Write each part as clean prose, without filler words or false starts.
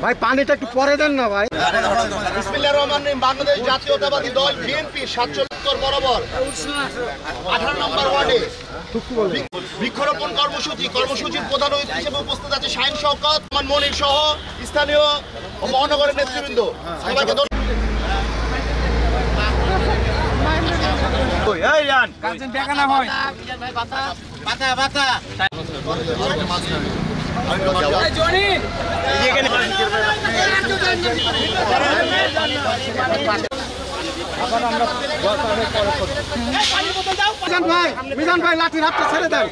ভাই পানিটা একটু পরে দেন না ভাই। বিসমিল্লাহির রহমানির রহিম। বাংলাদেশ জাতীয়তাবাদী দল বিএনপি 47 বরাবর 18 নম্বর ওয়ার্ডে বৃক্ষরোপণ কর্মসূচির প্রধান অতিথি হিসেবে উপস্থিত আছে শাহিন শওকত, মনির সহ স্থানীয় ও মহানগরের নেতৃবৃন্দ। সবাইকে মিজান ভাই লাঠির হাতটা ছেড়ে দেন।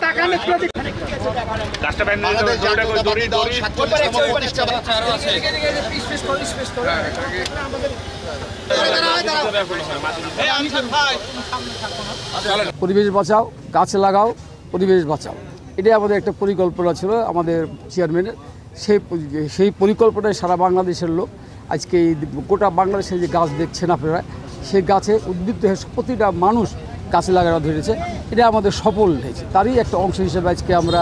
টাকা পরিবেশ বাঁচাও, গাছ লাগাও, পরিবেশ বাঁচাও, এটাই আমাদের একটা পরিকল্পনা ছিল আমাদের চেয়ারম্যানের। সেই পরিকল্পনায় সারা বাংলাদেশের লোক আজকে এই গোটা বাংলাদেশের যে গাছ দেখছেন আপনারা, সেই গাছে উদ্বুদ্ধ হয়ে প্রতিটা মানুষ গাছ লাগানো ধরেছে। এটা আমাদের সফল হয়েছে। তারই একটা অংশ হিসেবে আজকে আমরা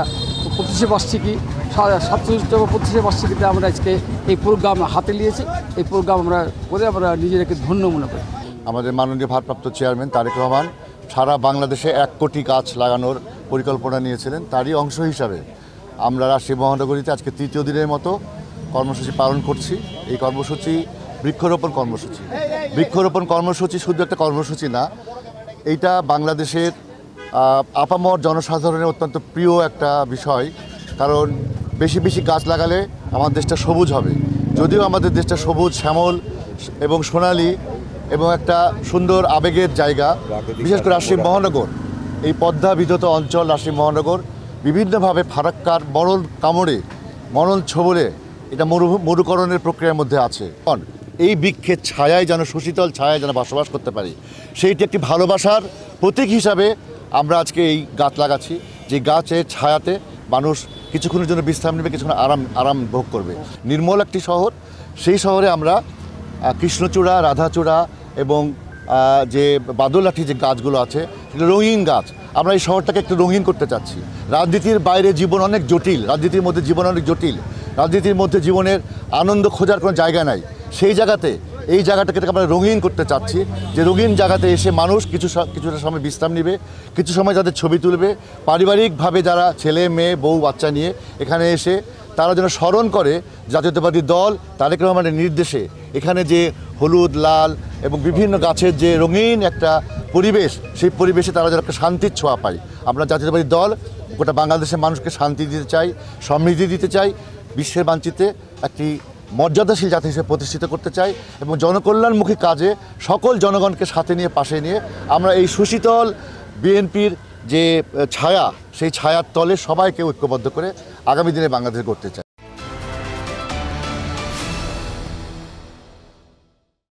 25শে বার্ষিকী 47তম 25শে বার্ষিকীতে আমরা আজকে এই প্রোগ্রাম হাতে নিয়েছি। এই প্রোগ্রাম আমরা করে আমরা নিজেদেরকে ধন্য মনে করি। আমাদের মাননীয় ভারপ্রাপ্ত চেয়ারম্যান তারেক রহমান সারা বাংলাদেশে 1 কোটি গাছ লাগানোর পরিকল্পনা নিয়েছিলেন। তারই অংশ হিসাবে আমরা রাজশাহী মহানগরীতে আজকে 3য় দিনের মতো কর্মসূচি পালন করছি। এই কর্মসূচি বৃক্ষরোপণ কর্মসূচি। বৃক্ষরোপণ কর্মসূচি শুধু একটা কর্মসূচি না, এইটা বাংলাদেশের আপামর জনসাধারণের অত্যন্ত প্রিয় একটা বিষয়। কারণ বেশি বেশি গাছ লাগালে আমাদের দেশটা সবুজ হবে। যদিও আমাদের দেশটা সবুজ, শ্যামল এবং সোনালী এবং একটা সুন্দর আবেগের জায়গা, বিশেষ করে রাজশাহী মহানগর, এই পদ্মা বিধৌত অঞ্চল রাজশাহী মহানগর বিভিন্নভাবে ফারাক্কার মরল ছোবলে এটা মরুকরণের প্রক্রিয়ার মধ্যে আছে। এই বৃক্ষের ছায়ায় যেন সুশীতল ছায়ায় যেন বসবাস করতে পারি, সেইটি একটি ভালোবাসার প্রতীক হিসাবে আমরা আজকে এই গাছ লাগাচ্ছি। যে গাছের ছায়াতে মানুষ কিছুক্ষণের জন্য বিশ্রাম নেবে, কিছুক্ষণ আরাম ভোগ করবে। নির্মল একটি শহর, সেই শহরে আমরা কৃষ্ণচূড়া, রাধাচূড়া এবং যে বাদলাঠি যে গাছগুলো আছে সেগুলো রঙিন গাছ। আমরা এই শহরটাকে একটু রঙিন করতে চাচ্ছি। রাজনীতির বাইরে জীবন অনেক জটিল, রাজনীতির মধ্যে জীবন অনেক জটিল, রাজনীতির মধ্যে জীবনের আনন্দ খোঁজার কোনো জায়গা নাই। সেই জায়গাতে এই জায়গাটাকে আমরা রঙিন করতে চাচ্ছি, যে রঙিন জায়গাতে এসে মানুষ কিছুটা সময় বিশ্রাম নেবে, কিছু সময় যাদের ছবি তুলবে, পারিবারিকভাবে যারা ছেলে মেয়ে বউ বাচ্চা নিয়ে এখানে এসে তারা যেন স্মরণ করে জাতীয়তাবাদী দল তারেক রহমানের নির্দেশে এখানে যে হলুদ, লাল এবং বিভিন্ন গাছের যে রঙিন একটা পরিবেশ, সেই পরিবেশে তারা যেন একটা শান্তির ছোঁয়া পায়। আমরা জাতীয়তাবাদী দল গোটা বাংলাদেশের মানুষকে শান্তি দিতে চাই, সমৃদ্ধি দিতে চাই, বিশ্বের মানচিত্রে একটি মর্যাদাশীল জাতি হিসেবে প্রতিষ্ঠিত করতে চাই এবং জনকল্যাণমুখী কাজে সকল জনগণকে সাথে নিয়ে পাশে নিয়ে আমরা এই সুশীতল বিএনপির যে ছায়া, সেই ছায়ার তলে সবাইকে ঐক্যবদ্ধ করে আগামী দিনে বাংলাদেশ গড়তে চাই।